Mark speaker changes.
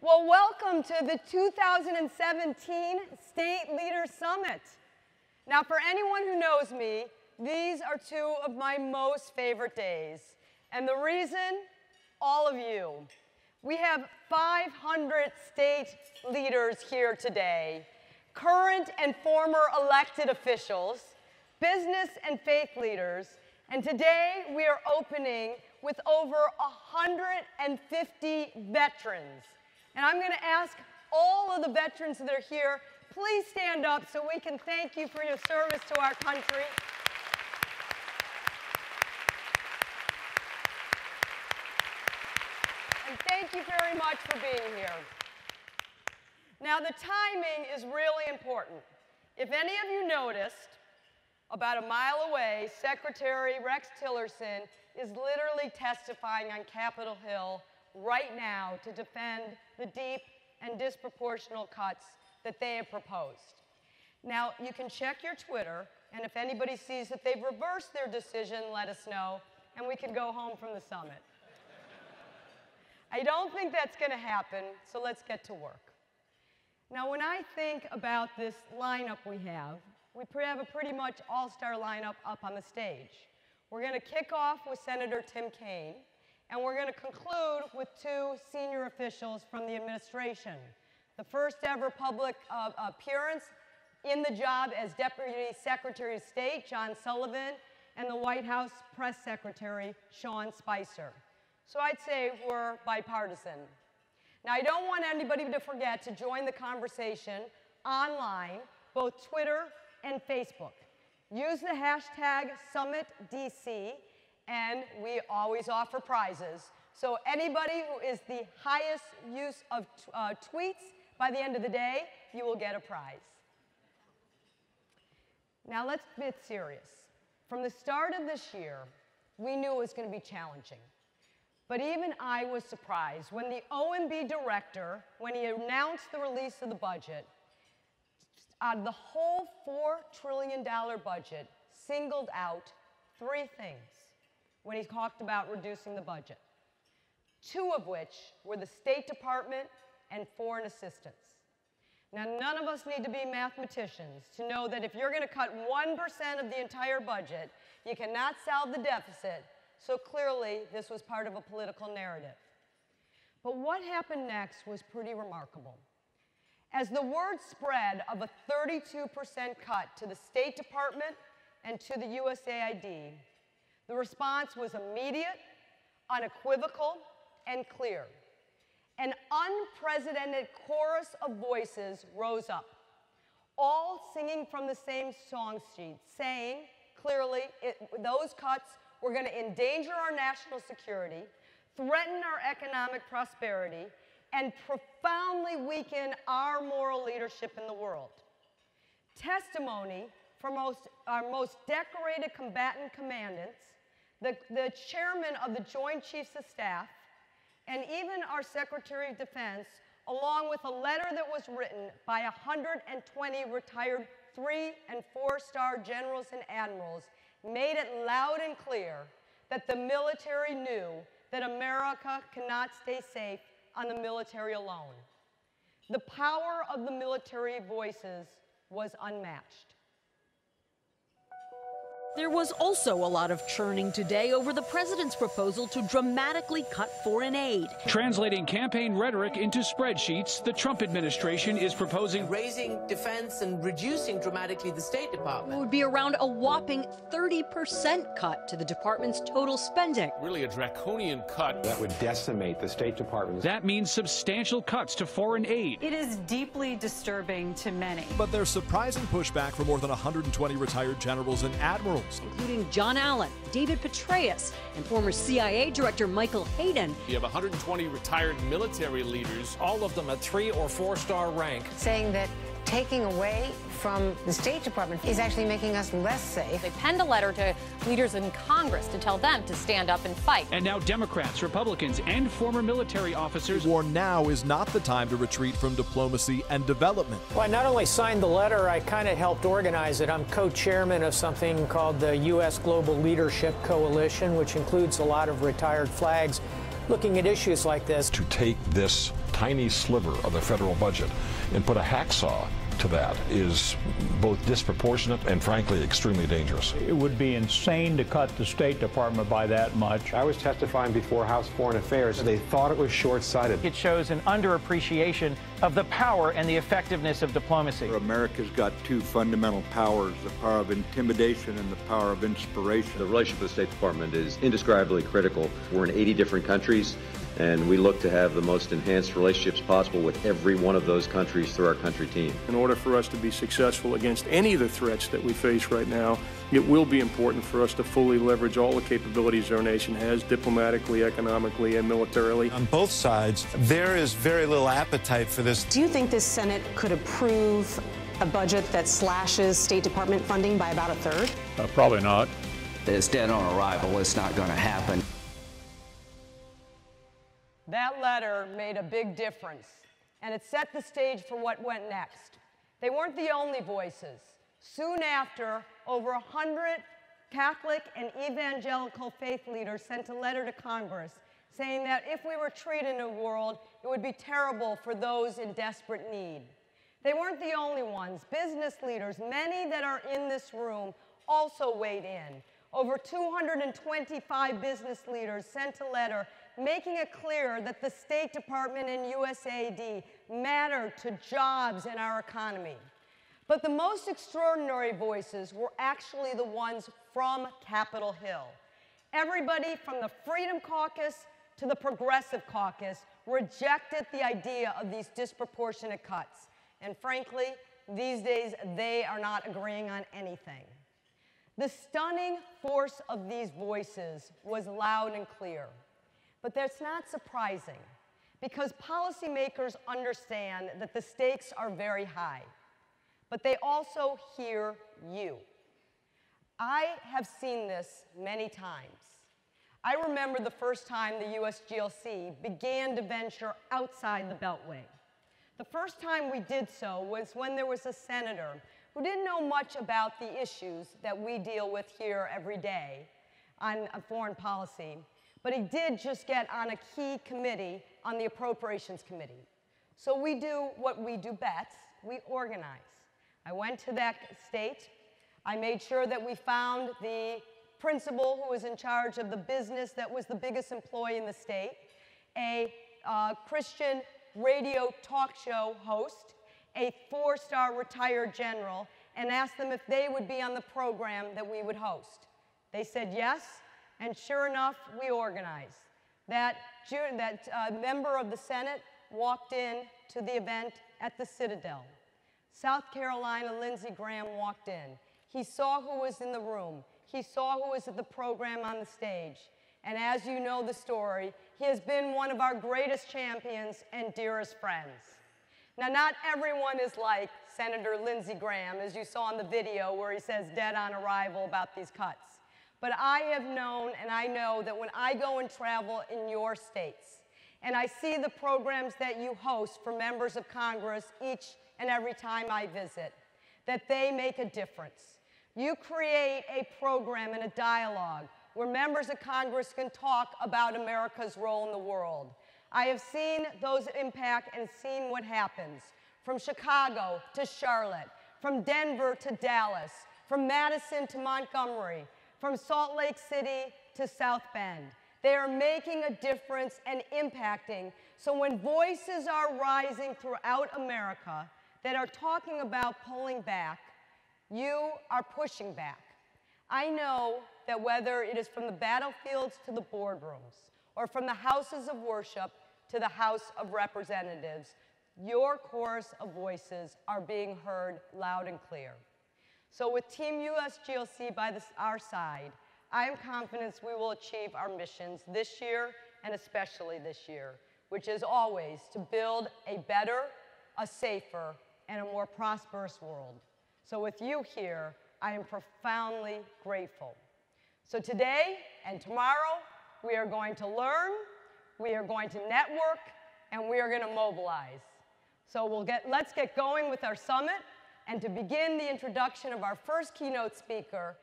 Speaker 1: Well, welcome to the 2017 State Leaders Summit. Now, for anyone who knows me, these are two of my most favorite days. And the reason, all of you. We have 500 state leaders here today, current and former elected officials, business and faith leaders, and today we are opening with over 150 veterans. And I'm going to ask all of the veterans that are here, please stand up so we can thank you for your service to our country. And thank you very much for being here. Now, the timing is really important. If any of you noticed, about a mile away, Secretary Rex Tillerson is literally testifying on Capitol Hill right now to defend the deep and disproportional cuts that they have proposed. Now, you can check your Twitter, and if anybody sees that they've reversed their decision, let us know, and we can go home from the summit. I don't think that's going to happen, so let's get to work. Now, when I think about this lineup we have a pretty much all-star lineup up on the stage. We're going to kick off with Senator Tim Kaine, and we're going to conclude with two senior officials from the administration. The first ever public appearance in the job as Deputy Secretary of State, John Sullivan, and the White House Press Secretary, Sean Spicer. So I'd say we're bipartisan. Now, I don't want anybody to forget to join the conversation online, both Twitter and Facebook. Use the hashtag SummitDC, and we always offer prizes. So anybody who is the highest use of tweets by the end of the day, you will get a prize. Now let's get serious. From the start of this year, we knew it was going to be challenging. But even I was surprised when the OMB director, when he announced the release of the budget, out of the whole $4 trillion budget, singled out three things when he talked about reducing the budget, two of which were the State Department and foreign assistance. Now, none of us need to be mathematicians to know that if you're going to cut 1% of the entire budget, you cannot solve the deficit. So clearly, this was part of a political narrative. But what happened next was pretty remarkable. As the word spread of a 32% cut to the State Department and to the USAID, the response was immediate, unequivocal, and clear. An unprecedented chorus of voices rose up, all singing from the same song sheet, saying clearly those cuts were going to endanger our national security, threaten our economic prosperity, and profoundly weaken our moral leadership in the world. Testimony from our most decorated combatant commandants, the chairman of the Joint Chiefs of Staff, and even our Secretary of Defense, along with a letter that was written by 120 retired 3- and 4-star generals and admirals, made it loud and clear that the military knew that America cannot stay safe on the military alone. The power of the military voices was unmatched.
Speaker 2: There was also a lot of churning today over the president's proposal to dramatically cut foreign aid.
Speaker 3: Translating campaign rhetoric into spreadsheets, the Trump administration is proposing
Speaker 4: raising defense and reducing dramatically the State Department.
Speaker 2: It would be around a whopping 30% cut to the department's total spending.
Speaker 5: Really a draconian cut.
Speaker 6: That would decimate the State Department.
Speaker 3: That means substantial cuts to foreign aid.
Speaker 7: It is deeply disturbing to many.
Speaker 8: But there's surprising pushback from more than 120 retired generals and admirals,
Speaker 2: including John Allen, David Petraeus, and former CIA Director Michael Hayden.
Speaker 5: You have 120 retired military leaders, all of them at 3- or 4-star rank,
Speaker 9: saying that taking away from the State Department is actually making us less safe.
Speaker 10: They penned a letter to leaders in Congress to tell them to stand up and fight.
Speaker 3: And now Democrats, Republicans, and former military officers
Speaker 8: warn now is not the time to retreat from diplomacy and development.
Speaker 11: Well, I not only signed the letter, I kind of helped organize it. I'm co-chairman of something called the U.S. Global Leadership Coalition, which includes a lot of retired flags looking at issues like this.
Speaker 6: To take this
Speaker 12: tiny sliver of the federal budget and put a hacksaw to that is both disproportionate and frankly extremely dangerous.
Speaker 13: It would be insane to cut the State Department by that much.
Speaker 6: I was testifying before House Foreign Affairs. They thought it was short-sighted.
Speaker 14: It shows an underappreciation of the power and the effectiveness of diplomacy.
Speaker 15: America's got two fundamental powers, the power of intimidation and the power of inspiration.
Speaker 16: The relationship with the State Department is indescribably critical. We're in 80 different countries, and we look to have the most enhanced relationships possible with every one of those countries through our country team.
Speaker 17: In order for us to be successful against any of the threats that we face right now, it will be important for us to fully leverage all the capabilities our nation has, diplomatically, economically, and militarily.
Speaker 18: On both sides, there is very little appetite for this.
Speaker 19: Do you think this Senate could approve a budget that slashes State Department funding by about a third?
Speaker 13: Probably not.
Speaker 20: It's dead on arrival. It's not going to happen.
Speaker 1: That letter made a big difference, and it set the stage for what went next. They weren't the only voices. Soon after, over 100 Catholic and evangelical faith leaders sent a letter to Congress saying that if we were treated in a world, it would be terrible for those in desperate need. They weren't the only ones. Business leaders, many that are in this room, also weighed in. Over 225 business leaders sent a letter making it clear that the State Department and USAID matter to jobs in our economy. But the most extraordinary voices were actually the ones from Capitol Hill. Everybody from the Freedom Caucus to the Progressive Caucus rejected the idea of these disproportionate cuts. And frankly, these days, they are not agreeing on anything. The stunning force of these voices was loud and clear. But that's not surprising, because policymakers understand that the stakes are very high, but they also hear you. I have seen this many times. I remember the first time the USGLC began to venture outside the Beltway. The first time we did so was when there was a senator who didn't know much about the issues that we deal with here every day on foreign policy. But he did just get on a key committee on the Appropriations Committee. So we do what we do best, we organize. I went to that state. I made sure that we found the principal who was in charge of the business that was the biggest employee in the state, a Christian radio talk show host, a 4-star retired general, and asked them if they would be on the program that we would host. They said yes. And sure enough, we organized. That member of the Senate walked in to the event at the Citadel. South Carolina, Lindsey Graham walked in. He saw who was in the room. He saw who was at the program on the stage. And as you know the story, he has been one of our greatest champions and dearest friends. Now, not everyone is like Senator Lindsey Graham, as you saw in the video where he says dead on arrival about these cuts. But I have known, and I know that when I go and travel in your states, and I see the programs that you host for members of Congress each and every time I visit, that they make a difference. You create a program and a dialogue where members of Congress can talk about America's role in the world. I have seen those impact and seen what happens from Chicago to Charlotte, from Denver to Dallas, from Madison to Montgomery, from Salt Lake City to South Bend. They are making a difference and impacting. So when voices are rising throughout America that are talking about pulling back, you are pushing back. I know that whether it is from the battlefields to the boardrooms, or from the houses of worship to the House of Representatives, your chorus of voices are being heard loud and clear. So with Team USGLC by our side, I am confident we will achieve our missions this year and especially this year, which is always to build a better, a safer, and a more prosperous world. So with you here, I am profoundly grateful. So today and tomorrow, we are going to learn, we are going to network, and we are going to mobilize. So let's get going with our summit. And to begin the introduction of our first keynote speaker,